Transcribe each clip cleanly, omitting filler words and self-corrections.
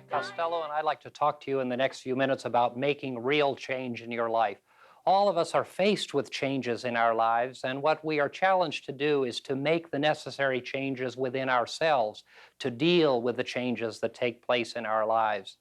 Mike Costello, and I'd like to talk to you in the next few minutes about making real change in your life. All of us are faced with changes in our lives, and what we are challenged to do is to make the necessary changes within ourselves to deal with the changes that take place in our lives.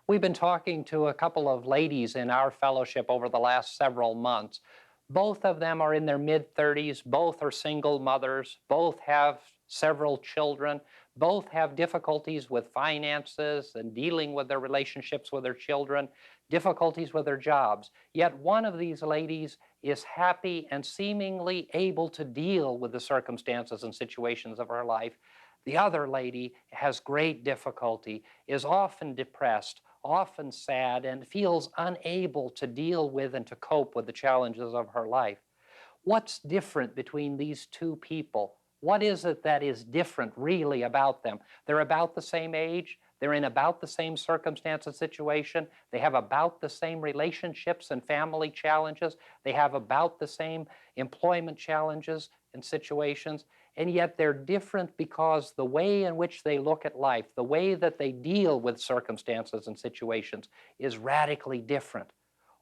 We've been talking to a couple of ladies in our fellowship over the last several months. Both of them are in their mid-30s, both are single mothers, both have several children, both have difficulties with finances and dealing with their relationships with their children, difficulties with their jobs. Yet one of these ladies is happy and seemingly able to deal with the circumstances and situations of her life. The other lady has great difficulty, is often depressed, often sad, and feels unable to deal with and to cope with the challenges of her life. What's different between these two people? What is it that is different really about them? They're about the same age. They're in about the same circumstance and situation. They have about the same relationships and family challenges. They have about the same employment challenges and situations. And yet they're different because the way in which they look at life, the way that they deal with circumstances and situations is radically different.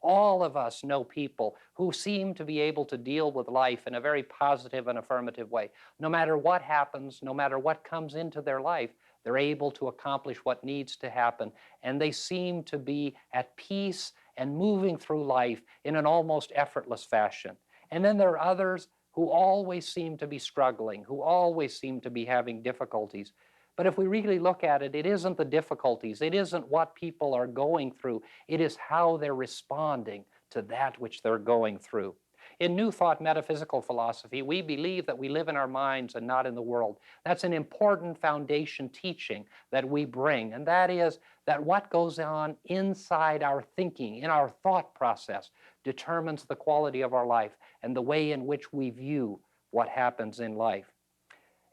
All of us know people who seem to be able to deal with life in a very positive and affirmative way. No matter what happens, no matter what comes into their life, they're able to accomplish what needs to happen, and they seem to be at peace and moving through life in an almost effortless fashion. And then there are others who always seem to be struggling, who always seem to be having difficulties. But if we really look at it, it isn't the difficulties, it isn't what people are going through, it is how they're responding to that which they're going through. In New Thought metaphysical philosophy, we believe that we live in our minds and not in the world. That's an important foundation teaching that we bring, and that is that what goes on inside our thinking, in our thought process, determines the quality of our life and the way in which we view what happens in life.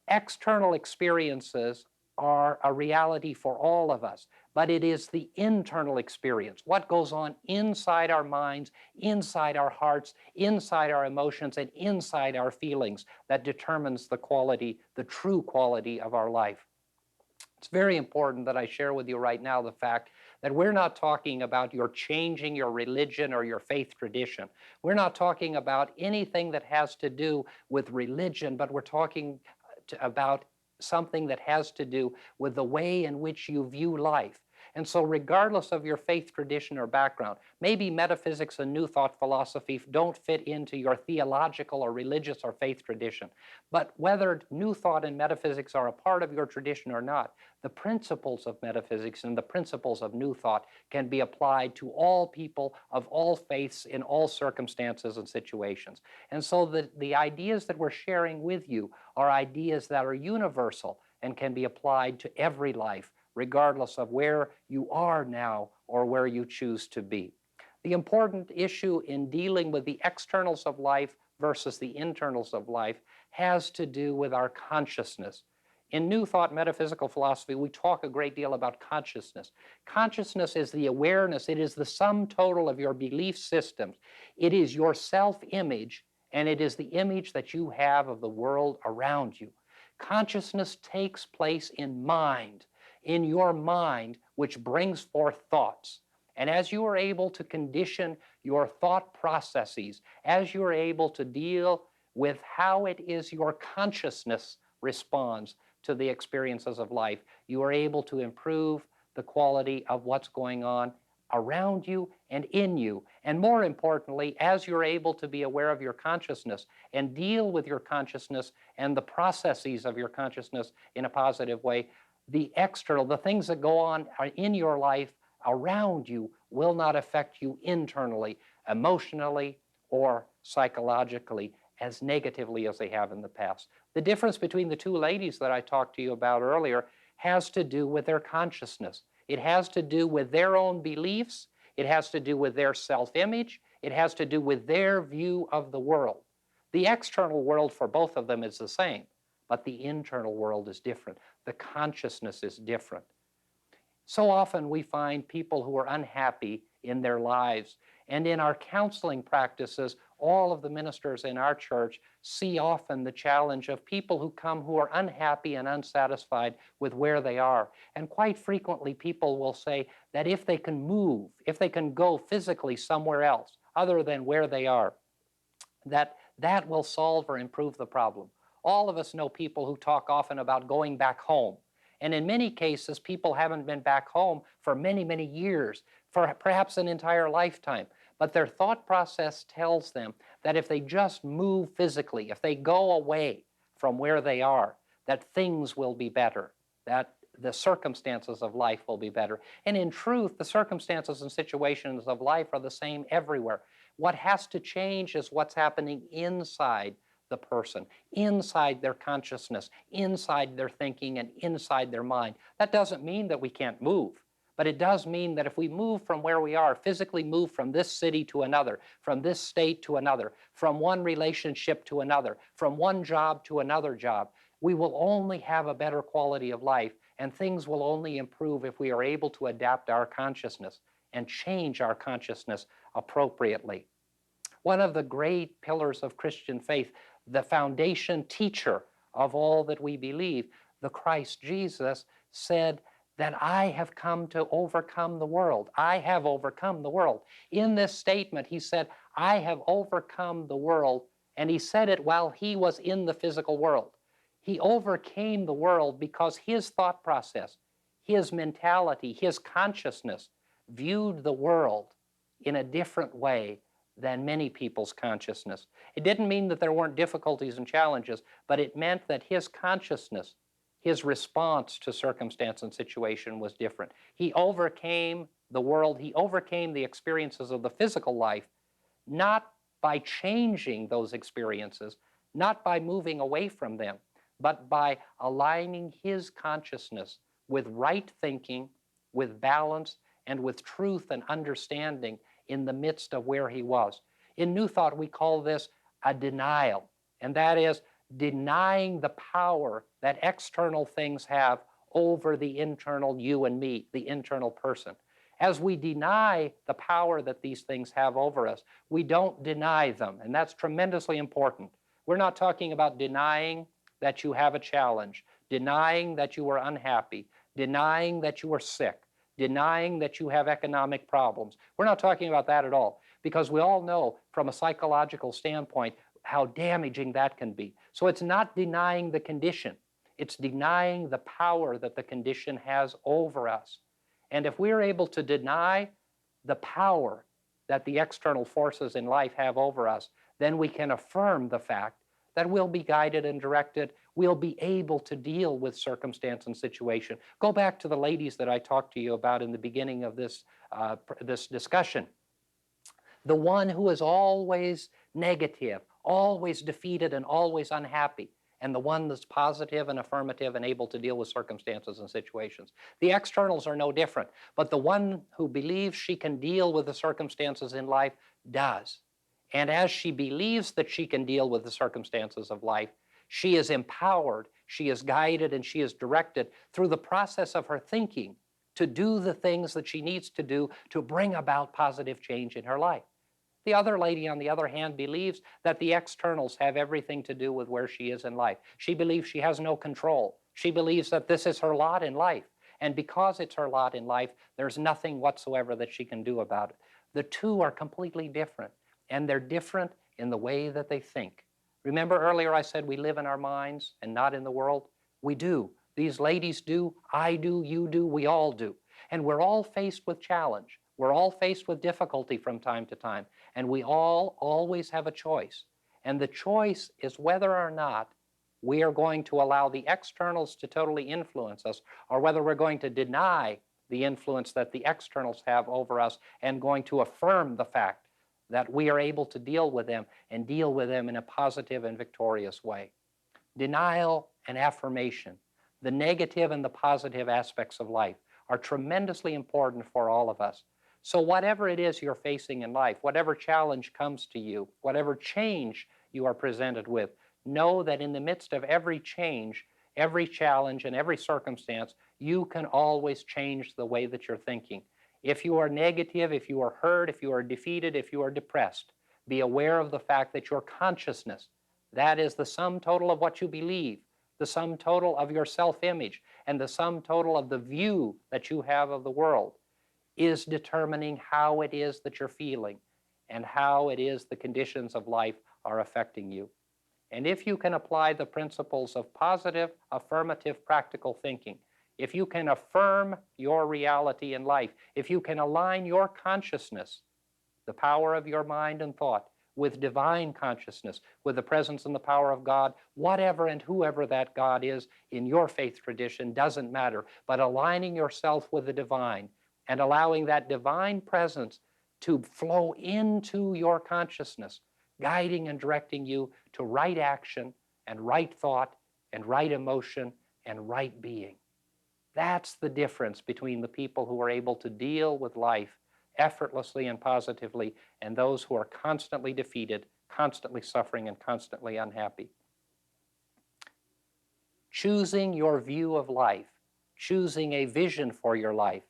External experiences are a reality for all of us, but it is the internal experience, what goes on inside our minds, inside our hearts, inside our emotions, and inside our feelings that determines the quality, the true quality of our life. It's very important that I share with you right now the fact that we're not talking about your changing your religion or your faith tradition. We're not talking about anything that has to do with religion, but we're talking about something that has to do with the way in which you view life. And so regardless of your faith tradition or background, maybe metaphysics and New Thought philosophy don't fit into your theological or religious or faith tradition. But whether New Thought and metaphysics are a part of your tradition or not, the principles of metaphysics and the principles of New Thought can be applied to all people of all faiths in all circumstances and situations. And so the ideas that we're sharing with you are ideas that are universal and can be applied to every life, regardless of where you are now or where you choose to be. The important issue in dealing with the externals of life versus the internals of life has to do with our consciousness. In New Thought metaphysical philosophy, we talk a great deal about consciousness. Consciousness is the awareness, it is the sum total of your belief systems. It is your self-image, and it is the image that you have of the world around you. Consciousness takes place in mind, in your mind, which brings forth thoughts. And as you are able to condition your thought processes, as you are able to deal with how it is your consciousness responds to the experiences of life, you are able to improve the quality of what's going on around you and in you. And more importantly, as you're able to be aware of your consciousness and deal with your consciousness and the processes of your consciousness in a positive way, the external, the things that go on in your life around you will not affect you internally, emotionally, or psychologically as negatively as they have in the past. The difference between the two ladies that I talked to you about earlier has to do with their consciousness. It has to do with their own beliefs. It has to do with their self-image. It has to do with their view of the world. The external world for both of them is the same, but the internal world is different. The consciousness is different. So often we find people who are unhappy in their lives, And in our counseling practices, all of the ministers in our church see often the challenge of people who come who are unhappy and unsatisfied with where they are. And quite frequently, people will say that if they can move, if they can go physically somewhere else other than where they are, that will solve or improve the problem. All of us know people who talk often about going back home. And in many cases, people haven't been back home for many, many years, for perhaps an entire lifetime. But their thought process tells them that if they just move physically, if they go away from where they are, that things will be better, that the circumstances of life will be better. And in truth, the circumstances and situations of life are the same everywhere. What has to change is what's happening inside the person, inside their consciousness, inside their thinking, and inside their mind. That doesn't mean that we can't move, but it does mean that if we move from where we are, physically move from this city to another, from this state to another, from one relationship to another, from one job to another job, we will only have a better quality of life, and things will only improve if we are able to adapt our consciousness and change our consciousness appropriately. One of the great pillars of Christian faith, the foundation teacher of all that we believe, the Christ Jesus, said that I have come to overcome the world. I have overcome the world. In this statement, he said, I have overcome the world, and he said it while he was in the physical world. He overcame the world because his thought process, his mentality, his consciousness viewed the world in a different way than many people's consciousness. It didn't mean that there weren't difficulties and challenges, but it meant that his consciousness, his response to circumstance and situation was different. He overcame the world, he overcame the experiences of the physical life, not by changing those experiences, not by moving away from them, but by aligning his consciousness with right thinking, with balance, and with truth and understanding in the midst of where he was. In New Thought, we call this a denial, and that is denying the power that external things have over the internal you and me, the internal person. As we deny the power that these things have over us, we don't deny them, and that's tremendously important. We're not talking about denying that you have a challenge, denying that you are unhappy, denying that you are sick, denying that you have economic problems. We're not talking about that at all, because we all know from a psychological standpoint how damaging that can be. So it's not denying the condition, it's denying the power that the condition has over us. And if we're able to deny the power that the external forces in life have over us, then we can affirm the fact that we'll be guided and directed. We'll be able to deal with circumstance and situation. Go back to the ladies that I talked to you about in the beginning of this discussion. The one who is always negative, always defeated, and always unhappy, and the one that's positive and affirmative and able to deal with circumstances and situations. The externals are no different, but the one who believes she can deal with the circumstances in life does. And as she believes that she can deal with the circumstances of life, she is empowered, she is guided, and she is directed through the process of her thinking to do the things that she needs to do to bring about positive change in her life. The other lady, on the other hand, believes that the externals have everything to do with where she is in life. She believes she has no control. She believes that this is her lot in life. And because it's her lot in life, there's nothing whatsoever that she can do about it. The two are completely different. And they're different in the way that they think. Remember earlier I said we live in our minds and not in the world? We do. These ladies do, I do, you do, we all do. And we're all faced with challenge. We're all faced with difficulty from time to time. And we all always have a choice. And the choice is whether or not we are going to allow the externals to totally influence us, or whether we're going to deny the influence that the externals have over us and going to affirm the fact that we are able to deal with them and deal with them in a positive and victorious way. Denial and affirmation, the negative and the positive aspects of life, are tremendously important for all of us. So whatever it is you're facing in life, whatever challenge comes to you, whatever change you are presented with, know that in the midst of every change, every challenge, and every circumstance, you can always change the way that you're thinking. If you are negative, if you are hurt, if you are defeated, if you are depressed, be aware of the fact that your consciousness, that is the sum total of what you believe, the sum total of your self-image, and the sum total of the view that you have of the world, is determining how it is that you're feeling and how it is the conditions of life are affecting you. And if you can apply the principles of positive, affirmative, practical thinking, if you can affirm your reality in life, if you can align your consciousness, the power of your mind and thought, with divine consciousness, with the presence and the power of God, whatever and whoever that God is in your faith tradition doesn't matter, but aligning yourself with the divine and allowing that divine presence to flow into your consciousness, guiding and directing you to right action and right thought and right emotion and right being. That's the difference between the people who are able to deal with life effortlessly and positively and those who are constantly defeated, constantly suffering, and constantly unhappy. Choosing your view of life, choosing a vision for your life,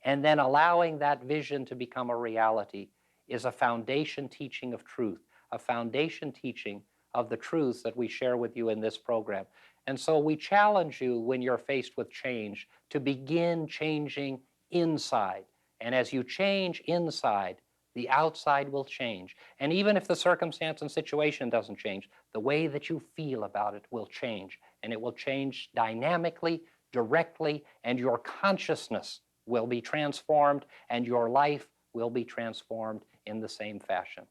and then allowing that vision to become a reality is a foundation teaching of truth, a foundation teaching of the truths that we share with you in this program. And so we challenge you when you're faced with change to begin changing inside. And as you change inside, the outside will change. And even if the circumstance and situation doesn't change, the way that you feel about it will change. And it will change dynamically, directly, and your consciousness will be transformed, and your life will be transformed in the same fashion.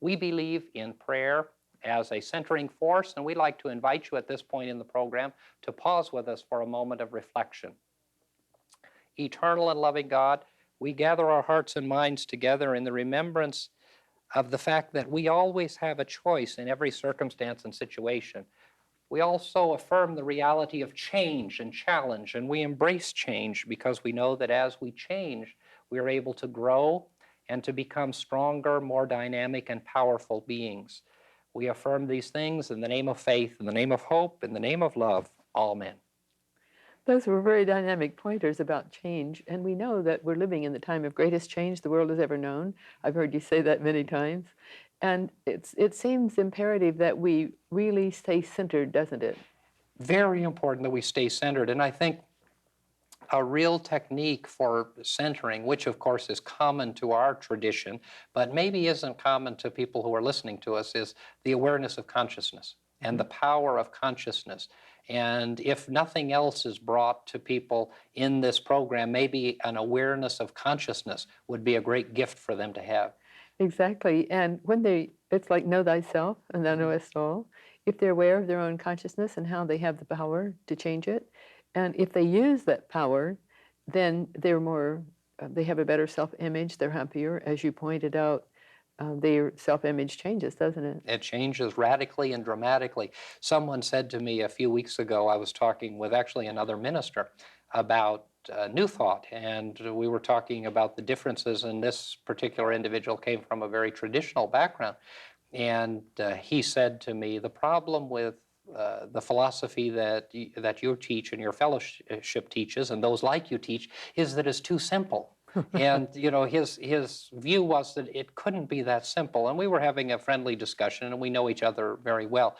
We believe in prayer as a centering force, and we'd like to invite you at this point in the program to pause with us for a moment of reflection. Eternal and loving God, we gather our hearts and minds together in the remembrance of the fact that we always have a choice in every circumstance and situation. We also affirm the reality of change and challenge, and we embrace change because we know that as we change, we are able to grow and to become stronger, more dynamic, and powerful beings. We affirm these things in the name of faith, in the name of hope, in the name of love. Amen. Those were very dynamic pointers about change, and we know that we're living in the time of greatest change the world has ever known. I've heard you say that many times. And it seems imperative that we really stay centered, doesn't it? Very important that we stay centered. And I think a real technique for centering, which of course is common to our tradition, but maybe isn't common to people who are listening to us, is the awareness of consciousness and the power of consciousness. And if nothing else is brought to people in this program, maybe an awareness of consciousness would be a great gift for them to have. Exactly. And when it's like know thyself and thou knowest all. If they're aware of their own consciousness and how they have the power to change it, and if they use that power, then they have a better self-image, they're happier. As you pointed out, their self-image changes, doesn't it? It changes radically and dramatically. Someone said to me a few weeks ago, I was talking with actually another minister about New Thought, and we were talking about the differences, and this particular individual came from a very traditional background. And he said to me, the problem with the philosophy that you teach and your fellowship teaches, and those like you teach, is that it's too simple. And his view was that it couldn't be that simple. And we were having a friendly discussion, and we know each other very well.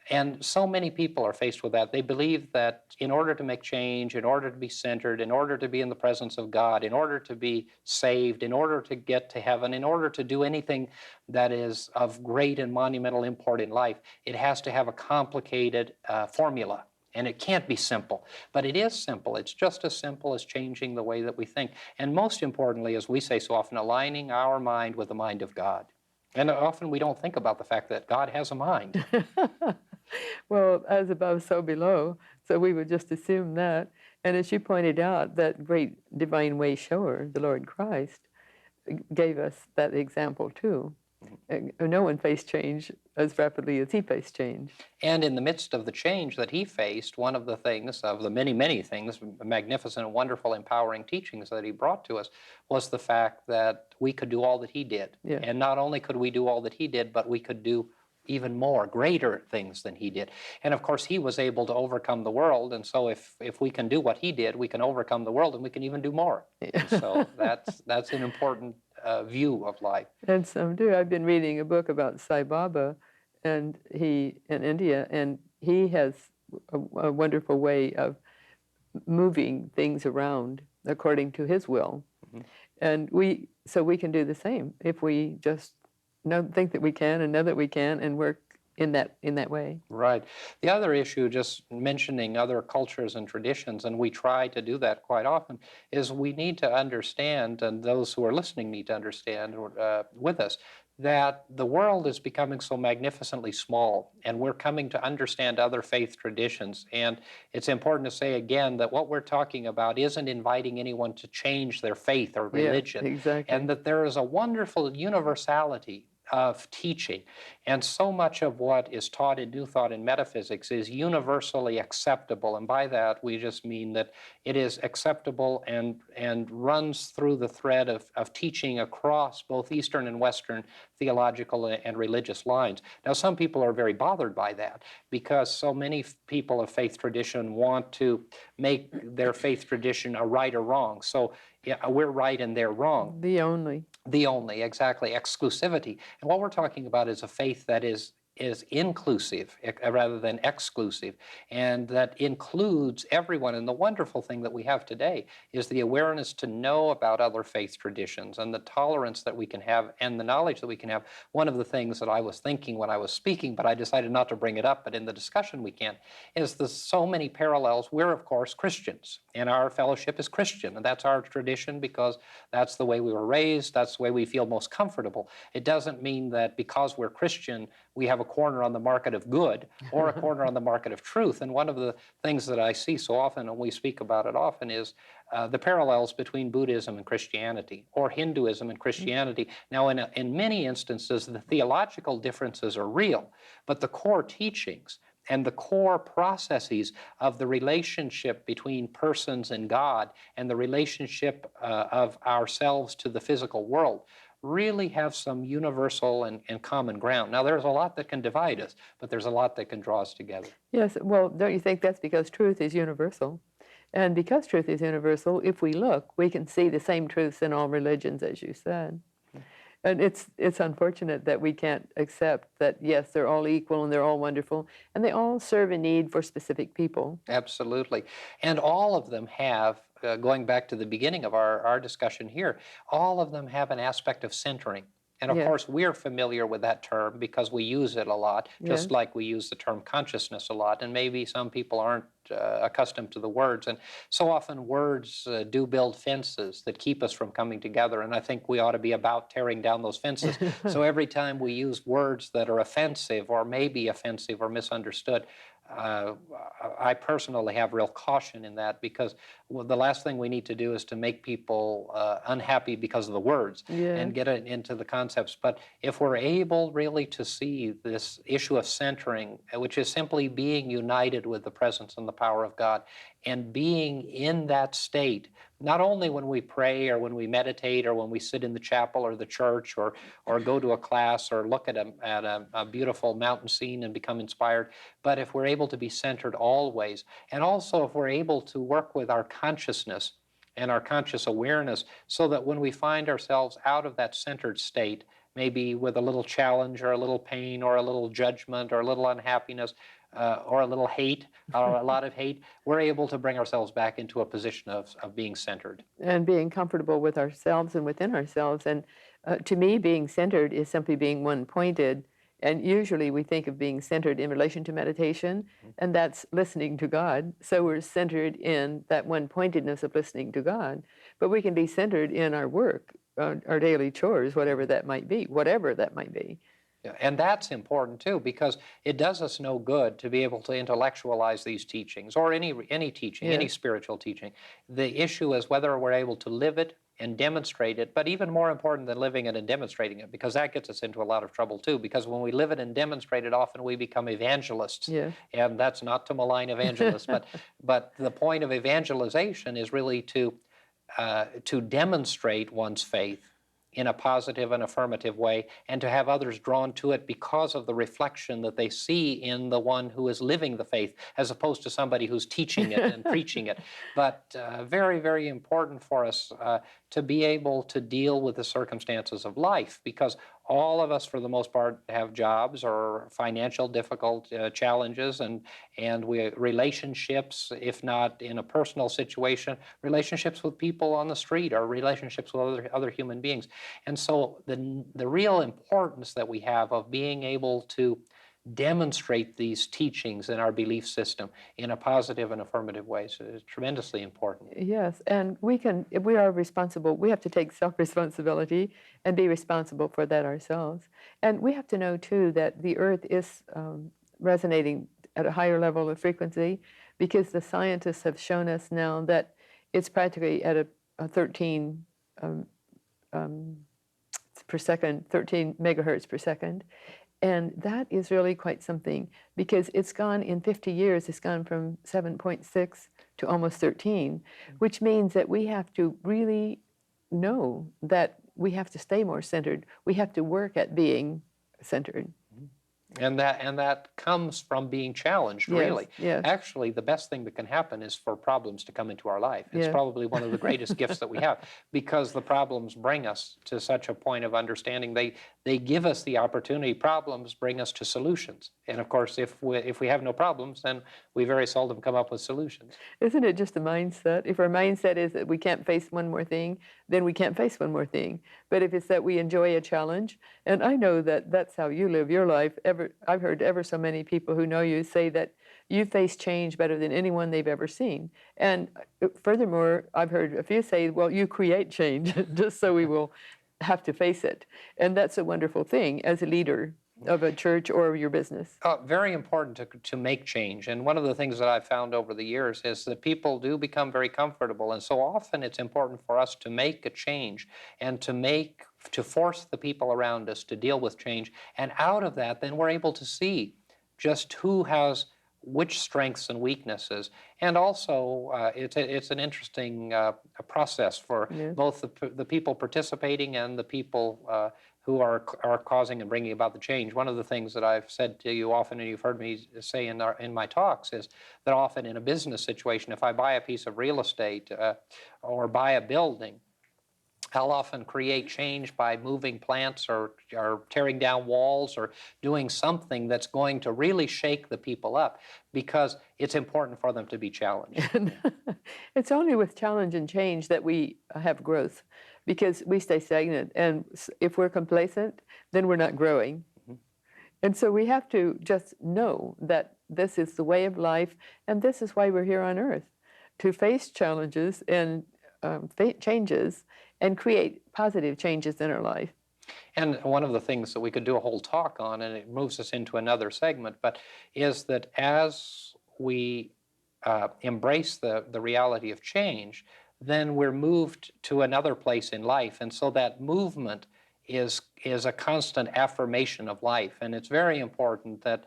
And so many people are faced with that. They believe that in order to make change, in order to be centered, in order to be in the presence of God, in order to be saved, in order to get to heaven, in order to do anything that is of great and monumental import in life, it has to have a complicated formula. And it can't be simple, but it is simple. It's just as simple as changing the way that we think. And most importantly, as we say so often, aligning our mind with the mind of God. And often we don't think about the fact that God has a mind. Well, as above, so below. So we would just assume that. And as you pointed out, that great divine way shower, the Lord Christ, gave us that example too. No one faced change as rapidly as he faced change. And in the midst of the change that he faced, one of the things, of the many, many things, magnificent, wonderful, empowering teachings that he brought to us, was the fact that we could do all that he did. Yeah. And not only could we do all that he did, but we could do even more, greater things than he did. And of course, he was able to overcome the world. And so if we can do what he did, we can overcome the world and we can even do more. And so that's an important view of life. And some do. I've been reading a book about Sai Baba, and he in India, and he has a wonderful way of moving things around according to his will. Mhm. And so we can do the same if we just think that we can and know that we can and work in that way. Right. The other issue, just mentioning other cultures and traditions, and we try to do that quite often, is we need to understand, and those who are listening need to understand with us, that the world is becoming so magnificently small, and we're coming to understand other faith traditions. And it's important to say again that what we're talking about isn't inviting anyone to change their faith or religion, Yeah, exactly. and that there is a wonderful universality of teaching. And so much of what is taught in New Thought and metaphysics is universally acceptable. And by that, we just mean that it is acceptable and runs through the thread of teaching across both Eastern and Western theological and religious lines. Now, some people are very bothered by that because so many people of faith tradition want to make their faith tradition a right or wrong. So yeah, we're right and they're wrong. The only. The only, exactly, exclusivity. And what we're talking about is a faith that is inclusive rather than exclusive, and that includes everyone. And the wonderful thing that we have today is the awareness to know about other faith traditions and the tolerance that we can have and the knowledge that we can have. One of the things that I was thinking when I was speaking, but I decided not to bring it up, but in the discussion we can, is there's so many parallels. We're, of course, Christians, and our fellowship is Christian, and that's our tradition because that's the way we were raised, that's the way we feel most comfortable. It doesn't mean that because we're Christian, we have a corner on the market of good or a corner on the market of truth. And one of the things that I see so often, and we speak about it often, is the parallels between Buddhism and Christianity, or Hinduism and Christianity. Now, in many instances, the theological differences are real, but the core teachings and the core processes of the relationship between persons and God and the relationship of ourselves to the physical world really have some universal and common ground. Now, there's a lot that can divide us, but there's a lot that can draw us together. Yes, well, don't you think that's because truth is universal? And because truth is universal, if we look, we can see the same truths in all religions, as you said. And it's unfortunate that we can't accept that, yes, they're all equal and they're all wonderful, and they all serve a need for specific people. Absolutely. And all of them have, going back to the beginning of our discussion here, all of them have an aspect of centering. And of Yes. course, we're familiar with that term because we use it a lot, just Yes. like we use the term consciousness a lot. And maybe some people aren't accustomed to the words. And so often words do build fences that keep us from coming together. And I think we ought to be about tearing down those fences. So every time we use words that are offensive or maybe offensive or misunderstood, I personally have real caution in that because the last thing we need to do is to make people unhappy because of the words and get into the concepts. But if we're able really to see this issue of centering, which is simply being united with the presence and the power of God, and being in that state, not only when we pray or when we meditate or when we sit in the chapel or the church or go to a class or look at a beautiful mountain scene and become inspired, but if we're able to be centered always, and also if we're able to work with our consciousness and our conscious awareness so that when we find ourselves out of that centered state, maybe with a little challenge or a little pain or a little judgment or a little unhappiness, or a little hate, or a lot of hate, we're able to bring ourselves back into a position of being centered. And being comfortable with ourselves and within ourselves. And to me, being centered is simply being one-pointed. And usually we think of being centered in relation to meditation, and that's listening to God. So we're centered in that one-pointedness of listening to God. But we can be centered in our work, our daily chores, whatever that might be, whatever that might be. Yeah, and that's important too, because it does us no good to be able to intellectualize these teachings or any teaching, any spiritual teaching. The issue is whether we're able to live it and demonstrate it, but even more important than living it and demonstrating it, because that gets us into a lot of trouble too, because when we live it and demonstrate it, often we become evangelists. Yes. And that's not to malign evangelists, but the point of evangelization is really to demonstrate one's faith in a positive and affirmative way, and to have others drawn to it because of the reflection that they see in the one who is living the faith, as opposed to somebody who's teaching it and preaching it. But very, very important for us to be able to deal with the circumstances of life, because all of us, for the most part, have jobs or financial difficult challenges, and relationships, if not in a personal situation, relationships with people on the street or relationships with other human beings. And so the real importance that we have of being able to demonstrate these teachings in our belief system in a positive and affirmative way is tremendously important. Yes, and we are responsible. We have to take self-responsibility and be responsible for that ourselves. And we have to know, too, that the earth is resonating at a higher level of frequency, because the scientists have shown us now that it's practically at a 13 per second, 13 megahertz per second. And that is really quite something, because it's gone in 50 years, it's gone from 7.6 to almost 13, which means that we have to really know that we have to stay more centered. We have to work at being centered. And that comes from being challenged, Yes, really. yes. Actually, the best thing that can happen is for problems to come into our life. It's Yes. probably one of the greatest gifts that we have, because the problems bring us to such a point of understanding. They give us the opportunity. Problems bring us to solutions. And of course, if we have no problems, then we very seldom come up with solutions. Isn't it just a mindset? If our mindset is that we can't face one more thing, then we can't face one more thing. But if it's that we enjoy a challenge, and I know that that's how you live your life. I've heard ever so many people who know you say that you face change better than anyone they've ever seen. And furthermore, I've heard a few say, well, you create change just so we will have to face it. And that's a wonderful thing as a leader of a church or your business. Very important to make change. And one of the things that I've found over the years is that people do become very comfortable. And so often it's important for us to make a change and to force the people around us to deal with change. And out of that, then we're able to see just who has which strengths and weaknesses. And also, it's an interesting process for both the people participating and the people who are causing and bringing about the change. One of the things that I've said to you often, and you've heard me say in my talks, is that often in a business situation, if I buy a piece of real estate or buy a building, I'll often create change by moving plants or tearing down walls or doing something that's going to really shake the people up, because it's important for them to be challenged. It's only with challenge and change that we have growth, because we stay stagnant. And if we're complacent, then we're not growing. Mm-hmm. And so we have to just know that this is the way of life, and this is why we're here on earth, to face challenges and changes and create positive changes in our life. And one of the things that we could do a whole talk on, and it moves us into another segment, but is that as we embrace the reality of change, then we're moved to another place in life. And so that movement is a constant affirmation of life. And it's very important that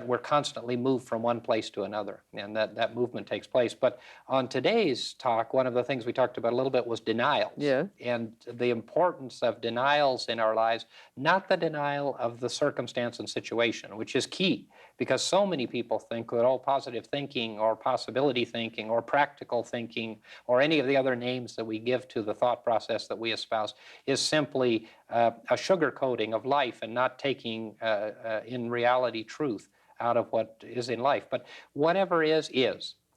we're constantly moved from one place to another, and that movement takes place. But on today's talk, one of the things we talked about a little bit was denials. Yeah. And the importance of denials in our lives, not the denial of the circumstance and situation, which is key, because so many people think that all positive thinking or possibility thinking or practical thinking or any of the other names that we give to the thought process that we espouse is simply a sugarcoating of life and not taking in reality truth out of what is in life. But whatever is,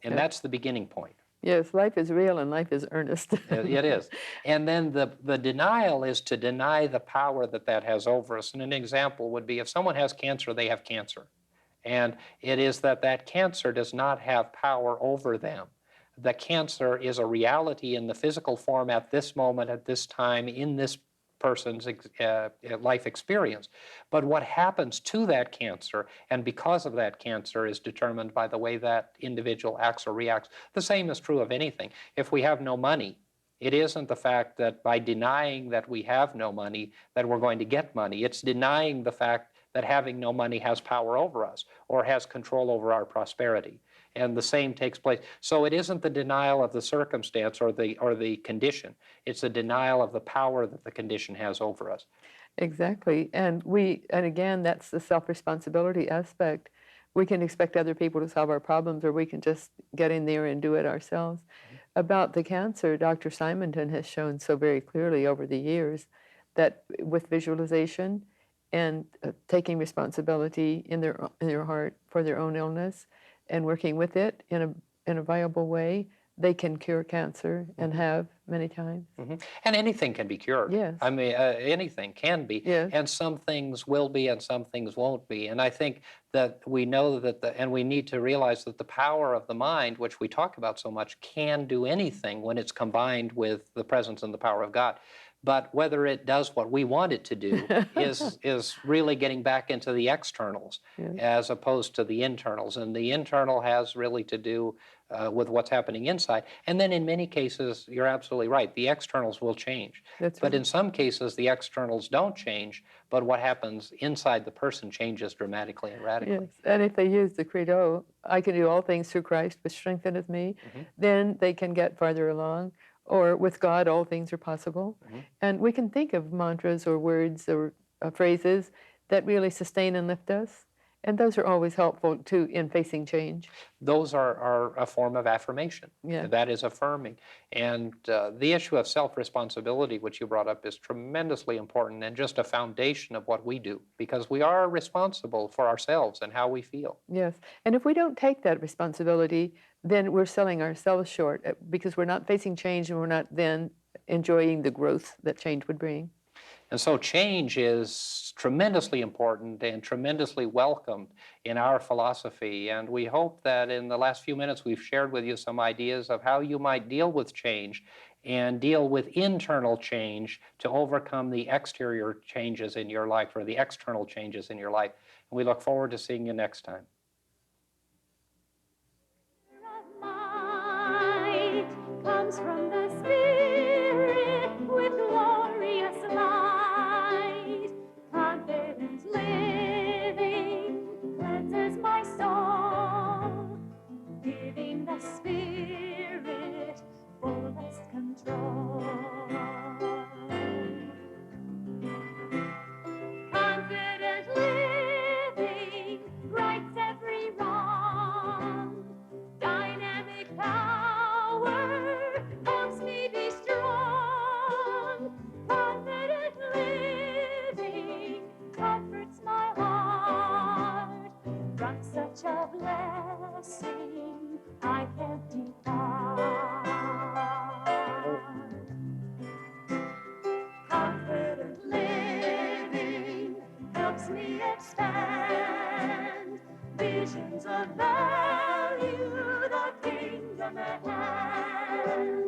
and that's the beginning point. Yes, life is real and life is earnest. It is. And then the denial is to deny the power that has over us. And an example would be if someone has cancer, they have cancer. And it is that cancer does not have power over them. The cancer is a reality in the physical form at this moment, at this time, in this person's life experience. But what happens to that cancer, and because of that cancer, is determined by the way that individual acts or reacts. The same is true of anything. If we have no money, it isn't the fact that by denying that we have no money that we're going to get money. It's denying the fact that having no money has power over us or has control over our prosperity. and the same takes place. So it isn't the denial of the circumstance or the condition. It's a denial of the power that the condition has over us. Exactly. And again, that's the self-responsibility aspect. We can expect other people to solve our problems, or we can just get in there and do it ourselves. About the cancer, Dr. Simonton has shown so very clearly over the years that with visualization and taking responsibility in their heart for their own illness and working with it in a viable way, they can cure cancer and have many times. And anything can be cured. Yes. I mean, anything can be. Yes. And some things will be and some things won't be. And I think that we know that and we need to realize that the power of the mind, which we talk about so much, can do anything when it's combined with the presence and the power of God. But whether it does what we want it to do is really getting back into the externals as opposed to the internals. And the internal has really to do with what's happening inside. And then in many cases, you're absolutely right, the externals will change. That's But right. in some cases, the externals don't change, but what happens inside the person changes dramatically and radically. Yes, and if they use the credo, I can do all things through Christ, which strengtheneth me, then they can get farther along. Or with God, all things are possible. And we can think of mantras or words or phrases that really sustain and lift us. And those are always helpful too in facing change. Those are a form of affirmation. Yeah. That is affirming. And the issue of self-responsibility, which you brought up, is tremendously important and just a foundation of what we do, because we are responsible for ourselves and how we feel. Yes, and if we don't take that responsibility, then we're selling ourselves short because we're not facing change and we're not then enjoying the growth that change would bring. And so change is tremendously important and tremendously welcomed in our philosophy. And we hope that in the last few minutes we've shared with you some ideas of how you might deal with change and deal with internal change to overcome the exterior changes in your life or the external changes in your life. And we look forward to seeing you next time. Light comes from the Spirit with glorious light. Confident living cleanses my soul, giving the Spirit fullest control. Confident living rights every wrong. Dynamic power helps me be strong. Confident living comforts my heart. From such a blessing I can't depart. Confident living helps me expand visions of value the kingdom at hand.